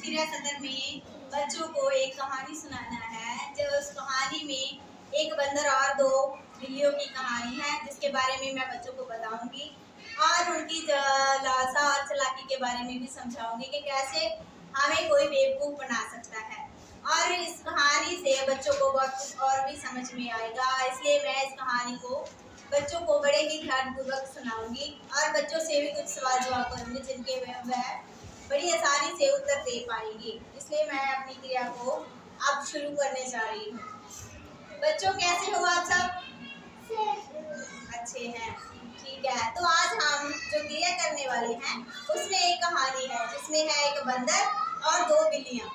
Serial सदर में बच्चों को एक कहानी सुनाना है। जो उस कहानी में एक बंदर और दो बिल्लियों की कहानी है, जिसके बारे में मैं बच्चों को बताऊंगी और उनकी लालसा और चालाकी के बारे में भी समझाऊंगी कि कैसे हमें कोई बेवकूफ़ बना सकता है। और इस कहानी से बच्चों को बहुत कुछ और भी समझ में आएगा, इसलिए मैं इस कहानी को बच्चों को बड़े ही ध्यानपूर्वक सुनाऊंगी और बच्चों से भी कुछ सवाल जवाब करूंगी जिनके वह बड़ी आसानी से उत्तर दे पाएंगे। इसलिए मैं अपनी क्रिया को अब शुरू करने जा रही हूँ। बच्चों, कैसे हो आप सब? अच्छे हैं, ठीक है। तो आज हम जो क्रिया करने वाले हैं उसमें एक कहानी है जिसमें है एक बंदर और दो बिल्लियाँ।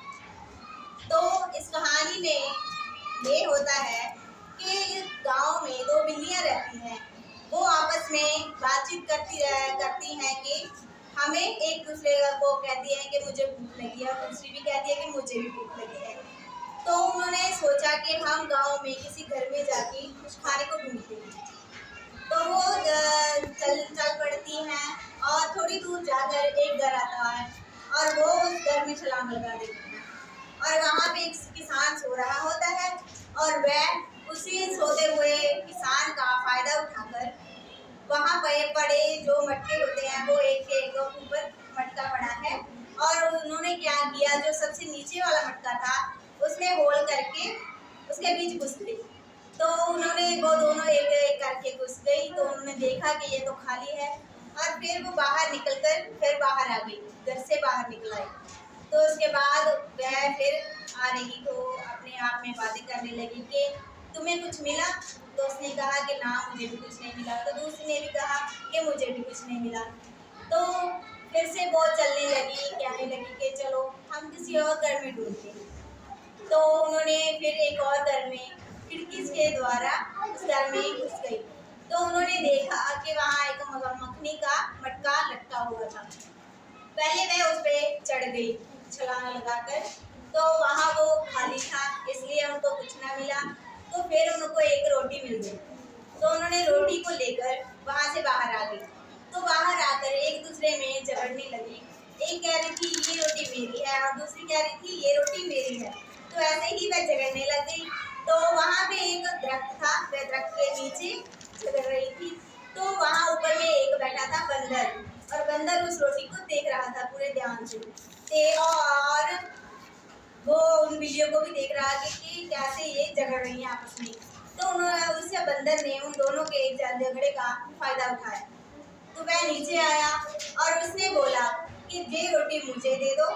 तो इस कहानी में ये होता है कि गांव में दो बिल्लियाँ रहती हैं। वो आपस में बातचीत करती हैं कि हमें एक दूसरे को कहती है कि मुझे भूख लगी है और दूसरी भी कहती है कि मुझे भी भूख लगी है। तो उन्होंने सोचा कि हम गांव में किसी घर में जाके कुछ खाने को ढूंढते हैं। तो वो चल पड़ती हैं और थोड़ी दूर जाकर एक घर आता है और वो उस घर में छलांग लगा देती हैं। और वहाँ पे एक किसान सो रहा होता है और वह उसी सोते हुए किसान का फायदा उठाकर वहाँ पे पड़े जो मटके होते हैं वो एक के एक ऊपर मटका पड़ा है और उन्होंने क्या किया, जो सबसे नीचे वाला मटका था उसमें होल करके उसके बीच घुस गई। तो उन्होंने वो दोनों एक एक करके घुस गई। तो उन्होंने देखा कि ये तो खाली है और फिर वो बाहर निकलकर फिर बाहर आ गई, घर से बाहर निकल आई। तो उसके बाद वह फिर आ रही तो अपने आप में बातें करने लगी कि तुम्हें कुछ मिला? तो उसने कहा कि ना, मुझे भी कुछ नहीं मिला। तो दूसरी ने भी कहा कि मुझे भी कुछ नहीं मिला। तो फिर से वो चलने लगी, कहने लगी कि चलो हम किसी और घर में ढूंढते हैं। तो उन्होंने फिर एक और घर में खिड़की के द्वारा उस घर में घुस गई। तो उन्होंने देखा कि वहाँ एक मधुमक्खी का मटका लटका हुआ था। पहले वह उस पर चढ़ गई छलांग लगाकर, तो वहाँ वो खाली था, इसलिए उनको कुछ ना मिला। तो फिर उनको एक रोटी मिल गई। तो उन्होंने रोटी को लेकर वहाँ से बाहर आ गई। तो बाहर आकर एक दूसरे में झगड़ने लगी। एक कह रही थी ये रोटी मेरी है और दूसरी कह रही थी ये रोटी मेरी है। तो ऐसे ही वह झगड़ने लग गई। तो वहाँ पे एक दरख्त था, वह दरख्त के नीचे झगड़ रही थी। तो वहाँ ऊपर में एक बैठा था बंदर, और बंदर उस रोटी को देख रहा था पूरे ध्यान से। और वो उन बिल्लियों को भी देख रहा था कि कैसे ये झगड़ रही हैं आपस में। तो उन्होंने उससे बंदर ने उन दोनों के झगड़े का फायदा उठाया। तो वह नीचे आया और उसने बोला कि ये रोटी मुझे दे दो